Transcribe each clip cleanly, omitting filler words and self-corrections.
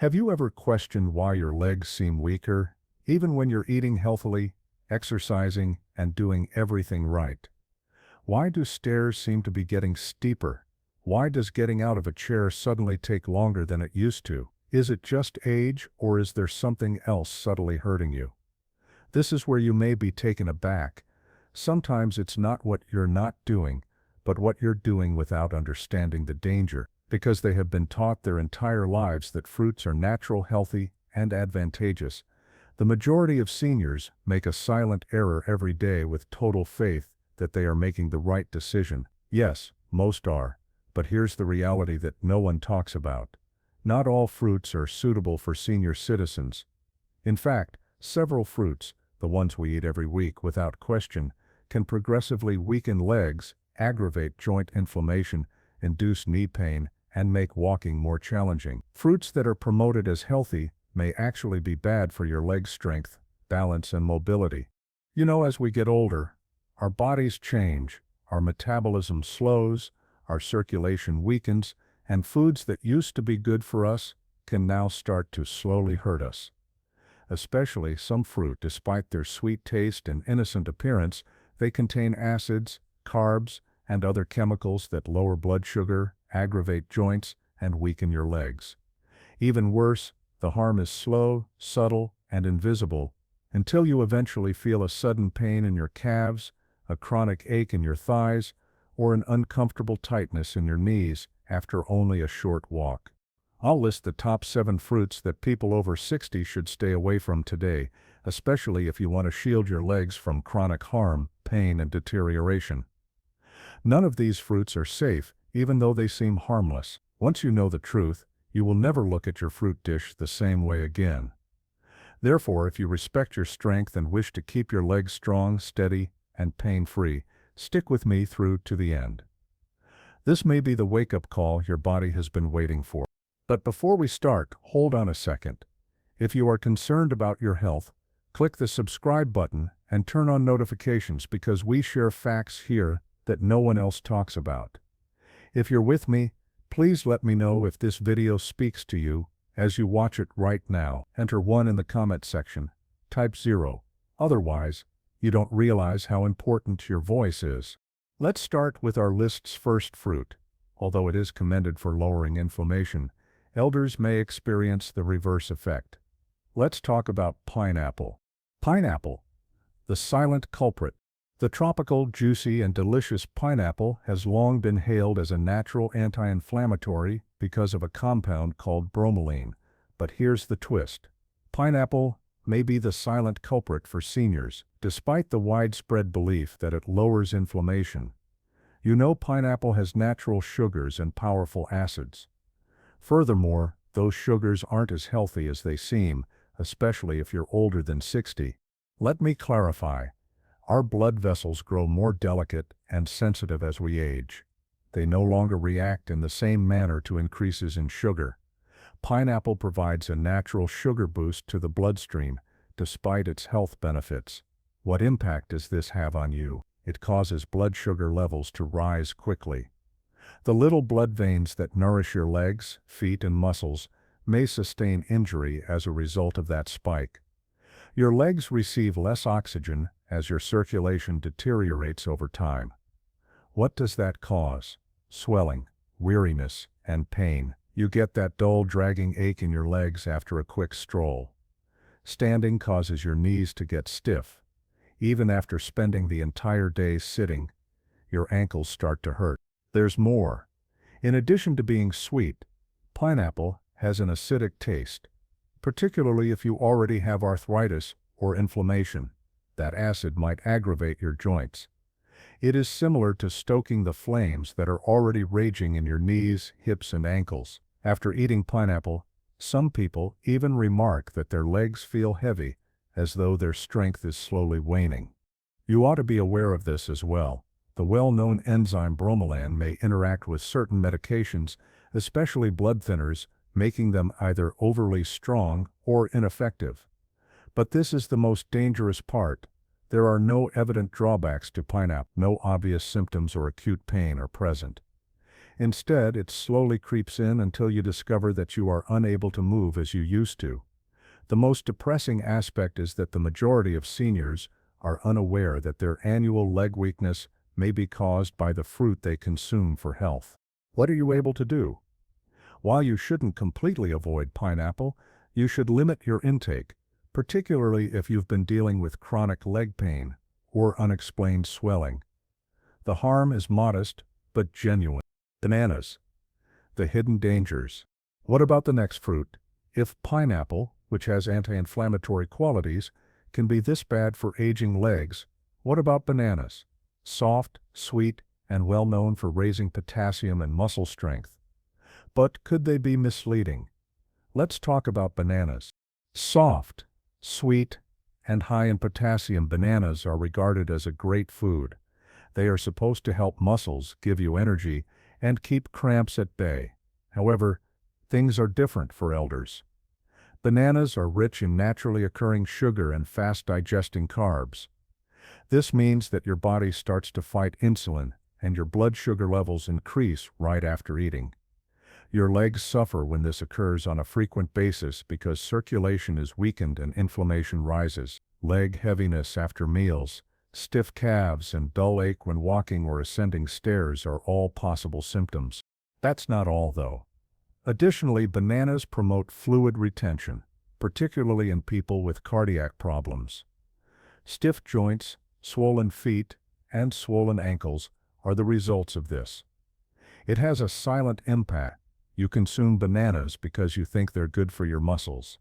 Have you ever questioned why your legs seem weaker, even when you're eating healthily, exercising, and doing everything right? Why do stairs seem to be getting steeper? Why does getting out of a chair suddenly take longer than it used to? Is it just age, or is there something else subtly hurting you? This is where you may be taken aback. Sometimes it's not what you're not doing, but what you're doing without understanding the danger, because they have been taught their entire lives that fruits are natural, healthy, and advantageous. The majority of seniors make a silent error every day with total faith that they are making the right decision. Yes, most are, but here's the reality that no one talks about. Not all fruits are suitable for senior citizens. In fact, several fruits, the ones we eat every week without question, can progressively weaken legs, aggravate joint inflammation, induce knee pain, and make walking more challenging. Fruits that are promoted as healthy may actually be bad for your leg strength, balance, and mobility. You know, as we get older, our bodies change, our metabolism slows, our circulation weakens, and foods that used to be good for us can now start to slowly hurt us. Especially some fruit, despite their sweet taste and innocent appearance, they contain acids, carbs, and other chemicals that lower blood sugar, aggravate joints, and weaken your legs. Even worse, the harm is slow, subtle, and invisible, until you eventually feel a sudden pain in your calves, a chronic ache in your thighs, or an uncomfortable tightness in your knees after only a short walk. I'll list the top 7 fruits that people over 60 should stay away from today, especially if you want to shield your legs from chronic harm, pain, and deterioration. None of these fruits are safe, even though they seem harmless. Once you know the truth, you will never look at your fruit dish the same way again. Therefore, if you respect your strength and wish to keep your legs strong, steady, and pain-free, stick with me through to the end. This may be the wake-up call your body has been waiting for. But before we start, hold on a second. If you are concerned about your health, click the subscribe button and turn on notifications, because we share facts here that no one else talks about. If you're with me, please let me know if this video speaks to you as you watch it right now. Enter 1 in the comment section, type 0. Otherwise, you don't realize how important your voice is. Let's start with our list's first fruit. Although it is commended for lowering inflammation, elders may experience the reverse effect. Let's talk about pineapple. Pineapple, the silent culprit. The tropical, juicy, and delicious pineapple has long been hailed as a natural anti-inflammatory because of a compound called bromelain. But here's the twist. Pineapple may be the silent culprit for seniors, despite the widespread belief that it lowers inflammation. You know, pineapple has natural sugars and powerful acids. Furthermore, those sugars aren't as healthy as they seem, especially if you're older than 60. Let me clarify. Our blood vessels grow more delicate and sensitive as we age. They no longer react in the same manner to increases in sugar. Pineapple provides a natural sugar boost to the bloodstream, despite its health benefits. What impact does this have on you? It causes blood sugar levels to rise quickly. The little blood veins that nourish your legs, feet, and muscles may sustain injury as a result of that spike. Your legs receive less oxygen as your circulation deteriorates over time. What does that cause? Swelling, weariness, and pain. You get that dull, dragging ache in your legs after a quick stroll. Standing causes your knees to get stiff. Even after spending the entire day sitting, your ankles start to hurt. There's more. In addition to being sweet, pineapple has an acidic taste, particularly if you already have arthritis or inflammation. That acid might aggravate your joints. It is similar to stoking the flames that are already raging in your knees, hips, and ankles. After eating pineapple, some people even remark that their legs feel heavy, as though their strength is slowly waning. You ought to be aware of this as well. The well-known enzyme bromelain may interact with certain medications, especially blood thinners, making them either overly strong or ineffective. But this is the most dangerous part. There are no evident drawbacks to pineapple. No obvious symptoms or acute pain are present. Instead, it slowly creeps in until you discover that you are unable to move as you used to. The most depressing aspect is that the majority of seniors are unaware that their annual leg weakness may be caused by the fruit they consume for health. What are you able to do? While you shouldn't completely avoid pineapple, you should limit your intake, particularly if you've been dealing with chronic leg pain or unexplained swelling. The harm is modest, but genuine. Bananas. The hidden dangers. What about the next fruit? If pineapple, which has anti-inflammatory qualities, can be this bad for aging legs, what about bananas? Soft, sweet, and well known for raising potassium and muscle strength. But could they be misleading? Let's talk about bananas. Soft, sweet, and high in potassium, bananas are regarded as a great food. They are supposed to help muscles, give you energy, and keep cramps at bay. However, things are different for elders. Bananas are rich in naturally occurring sugar and fast-digesting carbs. This means that your body starts to fight insulin, and your blood sugar levels increase right after eating. Your legs suffer when this occurs on a frequent basis because circulation is weakened and inflammation rises. Leg heaviness after meals, stiff calves, and dull ache when walking or ascending stairs are all possible symptoms. That's not all, though. Additionally, bananas promote fluid retention, particularly in people with cardiac problems. Stiff joints, swollen feet, and swollen ankles are the results of this. It has a silent impact. You consume bananas because you think they're good for your muscles.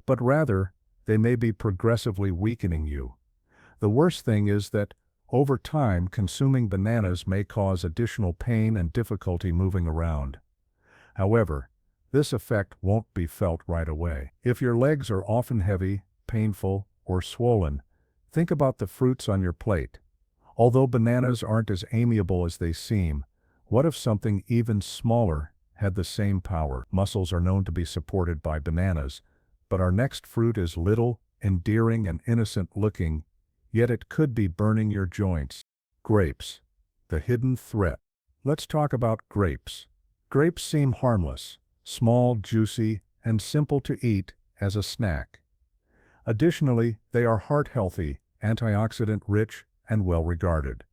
But rather, they may be progressively weakening you. The worst thing is that, over time, consuming bananas may cause additional pain and difficulty moving around. However, this effect won't be felt right away. If your legs are often heavy, painful, or swollen, think about the fruits on your plate. Although bananas aren't as amiable as they seem, what if something even smaller had the same power? Muscles are known to be supported by bananas, but our next fruit is little, endearing, and innocent-looking, yet it could be burning your joints. Grapes. The hidden threat. Let's talk about grapes. Grapes seem harmless, small, juicy, and simple to eat as a snack. Additionally, they are heart-healthy, antioxidant-rich, and well-regarded.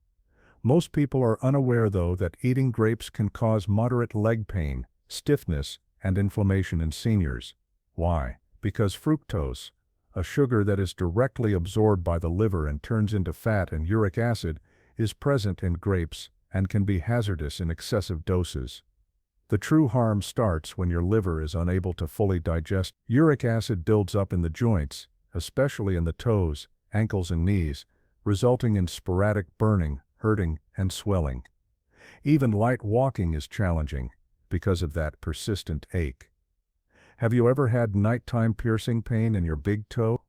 Most people are unaware, though, that eating grapes can cause moderate leg pain, stiffness, and inflammation in seniors. Why? Because fructose, a sugar that is directly absorbed by the liver and turns into fat and uric acid, is present in grapes and can be hazardous in excessive doses. The true harm starts when your liver is unable to fully digest. Uric acid builds up in the joints, especially in the toes, ankles, and knees, resulting in sporadic burning, hurting, and swelling. Even light walking is challenging because of that persistent ache. Have you ever had nighttime piercing pain in your big toe?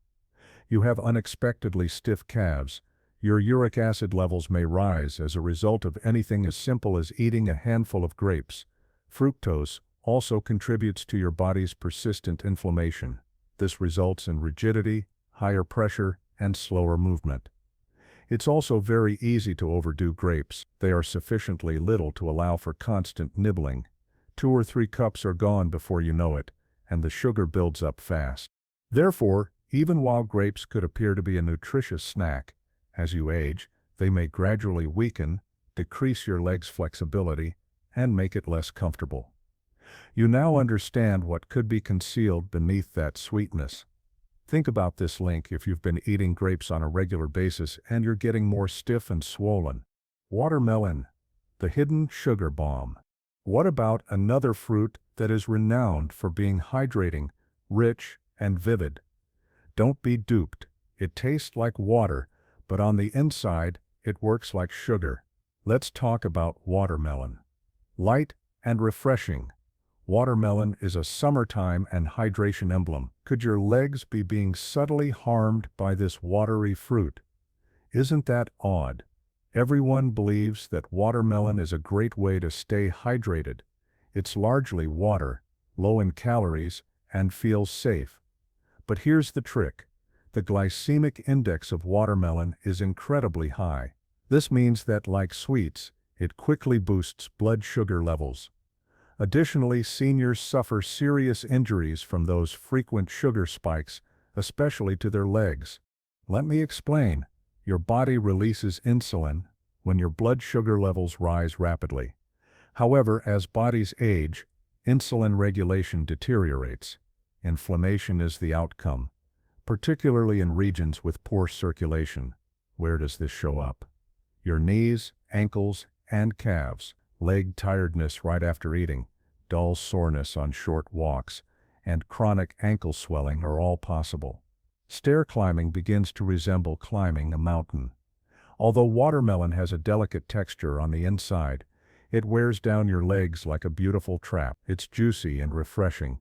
You have unexpectedly stiff calves. Your uric acid levels may rise as a result of anything as simple as eating a handful of grapes. Fructose also contributes to your body's persistent inflammation. This results in rigidity, higher pressure, and slower movement. It's also very easy to overdo grapes. They are sufficiently little to allow for constant nibbling. 2 or 3 cups are gone before you know it, and the sugar builds up fast. Therefore, even while grapes could appear to be a nutritious snack, as you age, they may gradually weaken, decrease your leg's flexibility, and make it less comfortable. You now understand what could be concealed beneath that sweetness. Think about this link if you've been eating grapes on a regular basis and you're getting more stiff and swollen. Watermelon, the hidden sugar bomb. What about another fruit that is renowned for being hydrating, rich, and vivid? Don't be duped. It tastes like water, but on the inside, it works like sugar. Let's talk about watermelon. Light and refreshing. Watermelon is a summertime and hydration emblem. Could your legs be being subtly harmed by this watery fruit? Isn't that odd? Everyone believes that watermelon is a great way to stay hydrated. It's largely water, low in calories, and feels safe. But here's the trick. The glycemic index of watermelon is incredibly high. This means that, like sweets, It quickly boosts blood sugar levels. Additionally, seniors suffer serious injuries from those frequent sugar spikes, especially to their legs. Let me explain. Your body releases insulin when your blood sugar levels rise rapidly. However, as bodies age, insulin regulation deteriorates. Inflammation is the outcome, particularly in regions with poor circulation. Where does this show up? Your knees, ankles, and calves, leg tiredness right after eating, dull soreness on short walks, and chronic ankle swelling are all possible. Stair climbing begins to resemble climbing a mountain. Although watermelon has a delicate texture on the inside, it wears down your legs like a beautiful trap. It's juicy and refreshing,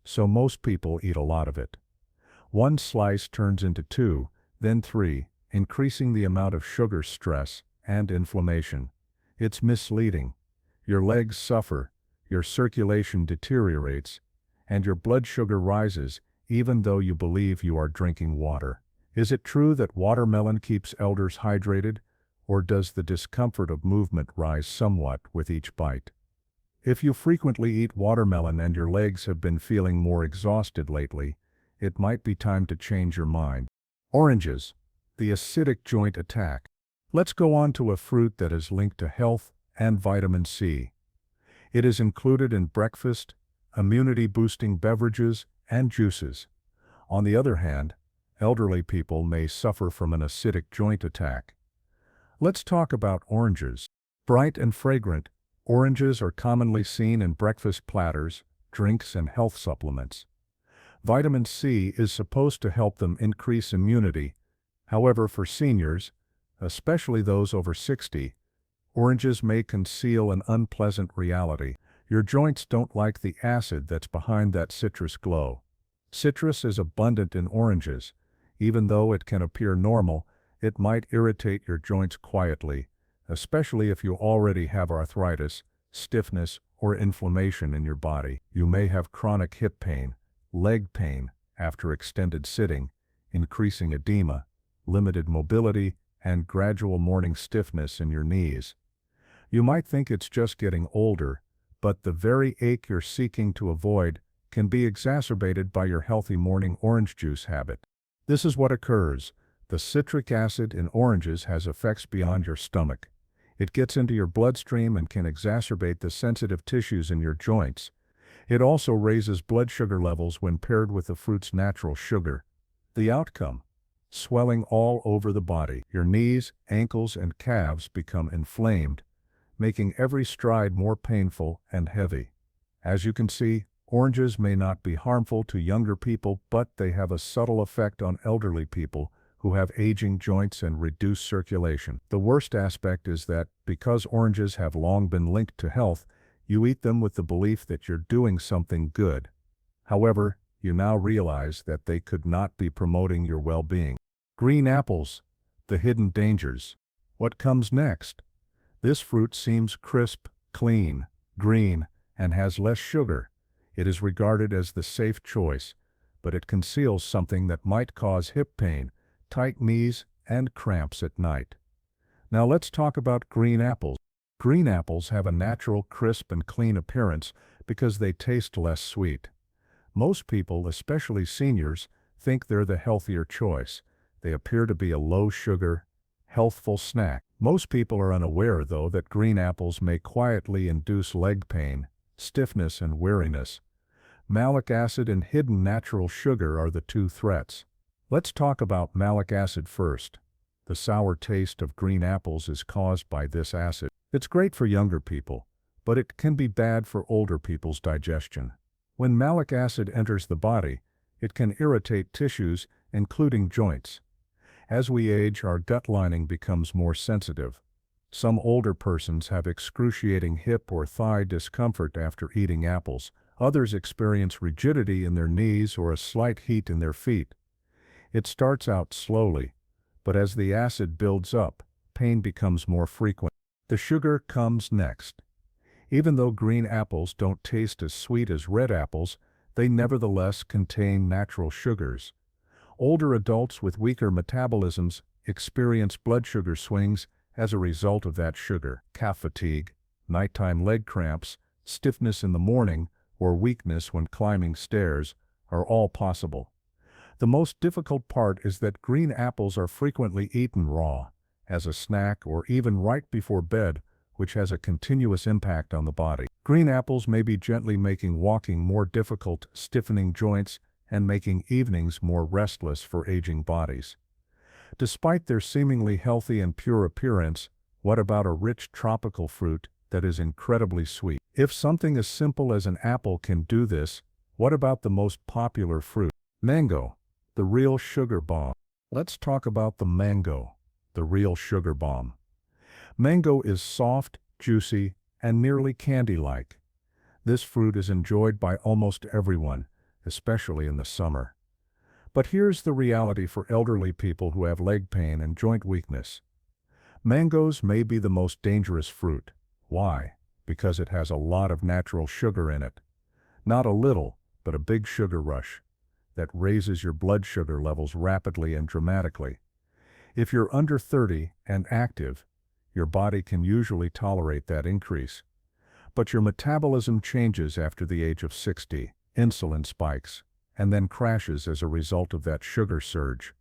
so most people eat a lot of it. One slice turns into 2, then 3, increasing the amount of sugar stress and inflammation. It's misleading. Your legs suffer, your circulation deteriorates, and your blood sugar rises even though you believe you are drinking water. Is it true that watermelon keeps elders hydrated, or does the discomfort of movement rise somewhat with each bite? If you frequently eat watermelon and your legs have been feeling more exhausted lately, it might be time to change your mind. Oranges, the acidic joint attack. Let's go on to a fruit that is linked to health and vitamin C. It is included in breakfast, immunity-boosting beverages, and juices. On the other hand, elderly people may suffer from an acidic joint attack. Let's talk about oranges. Bright and fragrant, oranges are commonly seen in breakfast platters, drinks, and health supplements. Vitamin C is supposed to help them increase immunity. However, for seniors, especially those over 60, oranges may conceal an unpleasant reality. Your joints don't like the acid that's behind that citrus glow. Citrus is abundant in oranges. Even though it can appear normal, it might irritate your joints quietly, especially if you already have arthritis, stiffness, or inflammation in your body. You may have chronic hip pain, leg pain after extended sitting, increasing edema, limited mobility, and gradual morning stiffness in your knees. You might think it's just getting older, but the very ache you're seeking to avoid can be exacerbated by your healthy morning orange juice habit. This is what occurs. The citric acid in oranges has effects beyond your stomach. It gets into your bloodstream and can exacerbate the sensitive tissues in your joints. It also raises blood sugar levels when paired with the fruit's natural sugar. The outcome? Swelling all over the body. Your knees, ankles, and calves become inflamed, making every stride more painful and heavy. As you can see, oranges may not be harmful to younger people, but they have a subtle effect on elderly people who have aging joints and reduced circulation. The worst aspect is that, because oranges have long been linked to health, you eat them with the belief that you're doing something good. However, you now realize that they could not be promoting your well-being. Green apples, the hidden dangers. What comes next? This fruit seems crisp, clean, green, and has less sugar. It is regarded as the safe choice, but it conceals something that might cause hip pain, tight knees, and cramps at night. Now let's talk about green apples. Green apples have a natural crisp and clean appearance because they taste less sweet. Most people, especially seniors, think they're the healthier choice. They appear to be a low-sugar, healthful snack. Most people are unaware, though, that green apples may quietly induce leg pain, stiffness, and weariness. Malic acid and hidden natural sugar are the two threats. Let's talk about malic acid first. The sour taste of green apples is caused by this acid. It's great for younger people, but it can be bad for older people's digestion. When malic acid enters the body, it can irritate tissues, including joints. As we age, our gut lining becomes more sensitive. Some older persons have excruciating hip or thigh discomfort after eating apples. Others experience rigidity in their knees or a slight heat in their feet. It starts out slowly, but as the acid builds up, pain becomes more frequent. The sugar comes next. Even though green apples don't taste as sweet as red apples, they nevertheless contain natural sugars. Older adults with weaker metabolisms experience blood sugar swings as a result of that sugar. Calf fatigue, nighttime leg cramps, stiffness in the morning, or weakness when climbing stairs are all possible. The most difficult part is that green apples are frequently eaten raw, as a snack or even right before bed, which has a continuous impact on the body. Green apples may be gently making walking more difficult, stiffening joints, and making evenings more restless for aging bodies. Despite their seemingly healthy and pure appearance, what about a rich tropical fruit that is incredibly sweet? If something as simple as an apple can do this, what about the most popular fruit? Mango, the real sugar bomb. Let's talk about the mango, the real sugar bomb. Mango is soft, juicy, and nearly candy-like. This fruit is enjoyed by almost everyone, especially in the summer. But here's the reality for elderly people who have leg pain and joint weakness. Mangoes may be the most dangerous fruit. Why? Because it has a lot of natural sugar in it. Not a little, but a big sugar rush that raises your blood sugar levels rapidly and dramatically. If you're under 30 and active, your body can usually tolerate that increase. But your metabolism changes after the age of 60, insulin spikes, and then crashes as a result of that sugar surge.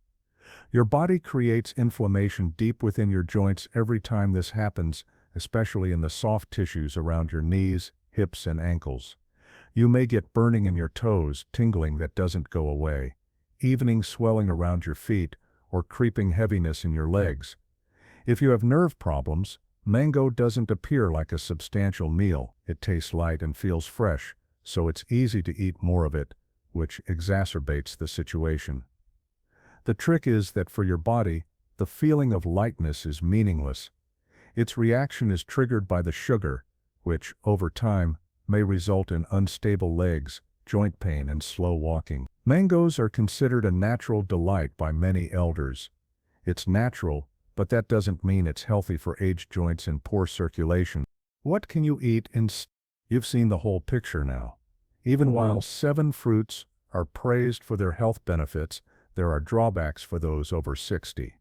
Your body creates inflammation deep within your joints every time this happens, especially in the soft tissues around your knees, hips, and ankles. You may get burning in your toes, tingling that doesn't go away, evening swelling around your feet, or creeping heaviness in your legs. If you have nerve problems, mango doesn't appear like a substantial meal. It tastes light and feels fresh, so it's easy to eat more of it, which exacerbates the situation. The trick is that for your body, the feeling of lightness is meaningless. Its reaction is triggered by the sugar, which, over time, may result in unstable legs, joint pain, and slow walking. Mangoes are considered a natural delight by many elders. It's natural, but that doesn't mean it's healthy for aged joints and poor circulation. What can you eat instead? You've seen the whole picture now. Even while 7 fruits are praised for their health benefits, there are drawbacks for those over 60.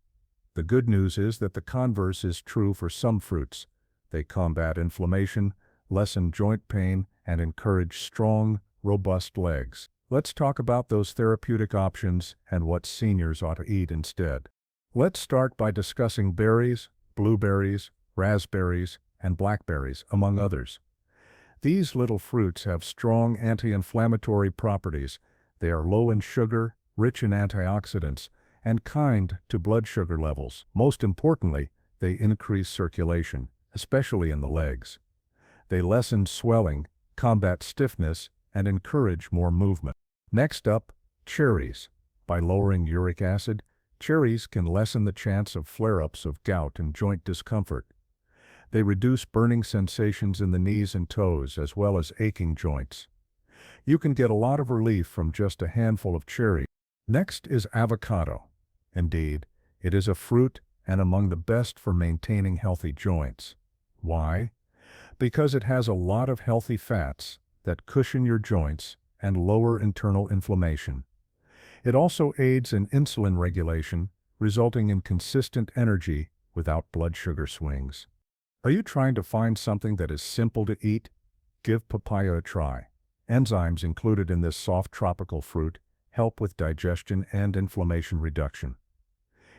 The good news is that the converse is true for some fruits. They combat inflammation, lessen joint pain, and encourage strong, robust legs. Let's talk about those therapeutic options and what seniors ought to eat instead. Let's start by discussing berries, blueberries, raspberries, and blackberries, among others. These little fruits have strong anti-inflammatory properties. They are low in sugar, rich in antioxidants, and kind to blood sugar levels. Most importantly, they increase circulation, especially in the legs. They lessen swelling, combat stiffness, and encourage more movement. Next up, cherries. By lowering uric acid, cherries can lessen the chance of flare-ups of gout and joint discomfort. They reduce burning sensations in the knees and toes as well as aching joints. You can get a lot of relief from just a handful of cherries. Next is avocado. Indeed, it is a fruit and among the best for maintaining healthy joints. Why? Because it has a lot of healthy fats that cushion your joints and lower internal inflammation. It also aids in insulin regulation, resulting in consistent energy without blood sugar swings. Are you trying to find something that is simple to eat? Give papaya a try. Enzymes included in this soft tropical fruit help with digestion and inflammation reduction.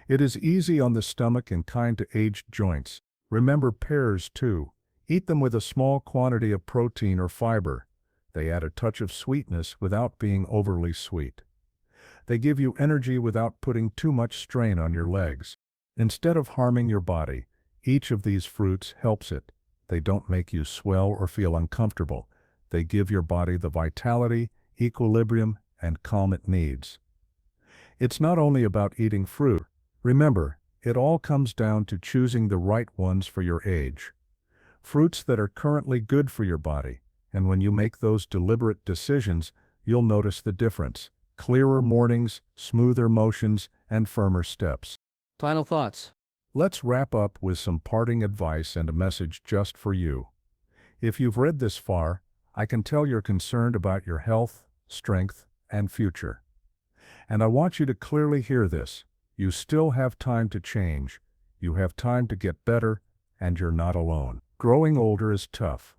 It is easy on the stomach and kind to aged joints. Remember pears too. Eat them with a small quantity of protein or fiber. They add a touch of sweetness without being overly sweet. They give you energy without putting too much strain on your legs. Instead of harming your body, each of these fruits helps it. They don't make you swell or feel uncomfortable. They give your body the vitality, equilibrium, and calm it needs. It's not only about eating fruit. Remember, it all comes down to choosing the right ones for your age. Fruits that are currently good for your body, and when you make those deliberate decisions, you'll notice the difference. Clearer mornings, smoother motions, and firmer steps. Final thoughts. Let's wrap up with some parting advice and a message just for you. If you've read this far, I can tell you're concerned about your health, strength, and future. And I want you to clearly hear this. You still have time to change. You have time to get better, and you're not alone. Growing older is tough.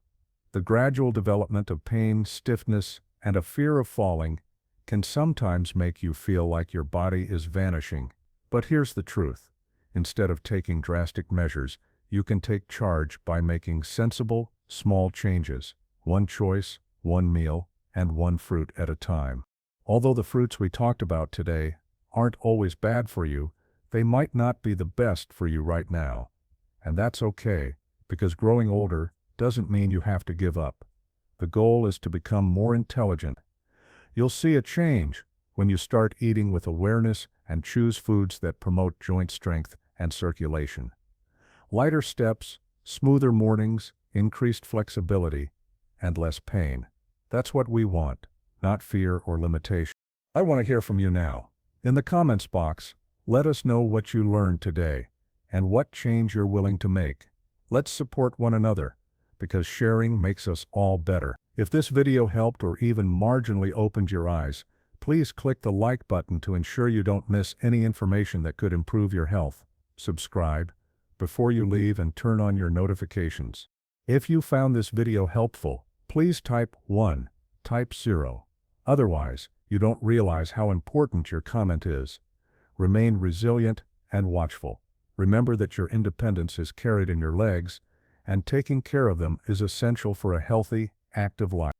The gradual development of pain, stiffness, and a fear of falling can sometimes make you feel like your body is vanishing. But here's the truth. Instead of taking drastic measures, you can take charge by making sensible, small changes. One choice, one meal, and one fruit at a time. Although the fruits we talked about today aren't always bad for you, they might not be the best for you right now. And that's okay, because growing older doesn't mean you have to give up. The goal is to become more intelligent. You'll see a change when you start eating with awareness and choose foods that promote joint strength and circulation. Lighter steps, smoother mornings, increased flexibility, and less pain. That's what we want, not fear or limitation. I want to hear from you now. In the comments box, let us know what you learned today and what change you're willing to make. Let's support one another, because sharing makes us all better. If this video helped or even marginally opened your eyes, please click the like button to ensure you don't miss any information that could improve your health. Subscribe before you leave and turn on your notifications. If you found this video helpful, please type 1, type 0. Otherwise, you don't realize how important your comment is. Remain resilient and watchful. Remember that your independence is carried in your legs, and taking care of them is essential for a healthy, active life.